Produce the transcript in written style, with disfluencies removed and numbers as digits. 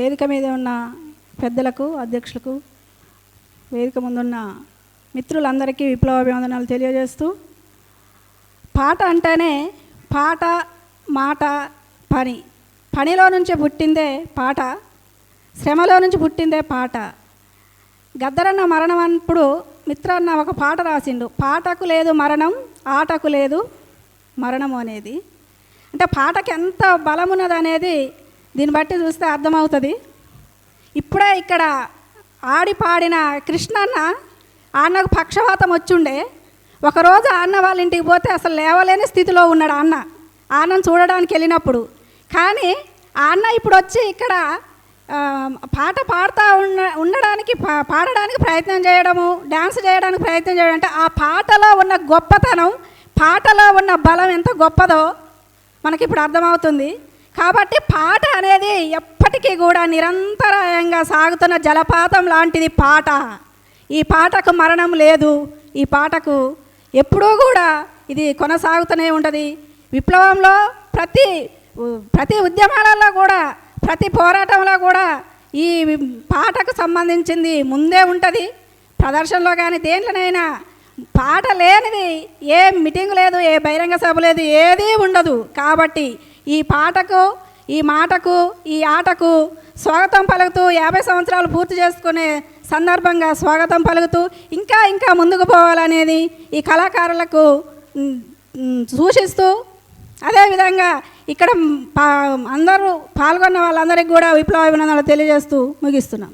వేదిక మీద ఉన్న పెద్దలకు, అధ్యక్షులకు, వేదిక ముందున్న మిత్రులందరికీ విప్లవాభివందనాలు తెలియజేస్తూ, పాట అంటేనే పాట, మాట, పని. పనిలో నుంచి పుట్టిందే పాట, శ్రమలో నుంచి పుట్టిందే పాట. గద్దరన్న మరణం అప్పుడు మిత్రన్న ఒక పాట రాసిండు, పాటకు లేదు మరణం, ఆటకు లేదు మరణము అనేది. అంటే పాటకి ఎంత బలం ఉన్నది అనేది దీన్ని బట్టి చూస్తే అర్థమవుతుంది. ఇప్పుడే ఇక్కడ ఆడి పాడిన కృష్ణన్న అన్నకు పక్షవాతం వచ్చుండే. ఒకరోజు అన్న వాళ్ళ ఇంటికి పోతే అసలు లేవలేని స్థితిలో ఉన్నాడు అన్న. అన్నను చూడడానికి వెళ్ళినప్పుడు. కానీ ఆ అన్న ఇప్పుడు వచ్చి ఇక్కడ పాట పాడుతూ ఉండడానికి, పాడడానికి ప్రయత్నం చేయడము, డ్యాన్స్ చేయడానికి ప్రయత్నం చేయడం అంటే ఆ పాటలో ఉన్న గొప్పతనం, పాటలో ఉన్న బలం ఎంత గొప్పదో మనకి ఇప్పుడు అర్థమవుతుంది. కాబట్టి పాట అనేది ఎప్పటికీ కూడా నిరంతరాయంగా సాగుతున్న జలపాతం లాంటిది పాట. ఈ పాటకు మరణం లేదు. ఈ పాటకు ఎప్పుడూ కూడా ఇది కొనసాగుతూనే ఉంటుంది. విప్లవంలో ప్రతి ఉద్యమాలలో కూడా, ప్రతి పోరాటంలో కూడా ఈ పాటకు సంబంధించింది ముందే ఉంటుంది. ప్రదర్శనలో కానీ దేంట్లోనైనా పాట లేనిది ఏ మీటింగ్ లేదు, ఏ బహిరంగ సభ లేదు, ఏదీ ఉండదు. కాబట్టి ఈ పాటకు, ఈ మాటకు, ఈ ఆటకు స్వాగతం పలుకుతూ 50 సంవత్సరాలు పూర్తి చేసుకునే సందర్భంగా స్వాగతం పలుకుతూ ఇంకా ఇంకా ముందుకు పోవాలనేది ఈ కళాకారులకు సూచిస్తూ, అదేవిధంగా ఇక్కడ అందరూ పాల్గొన్న వాళ్ళందరికీ కూడా విప్లవాభినందనలు తెలియజేస్తూ ముగిస్తున్నాం.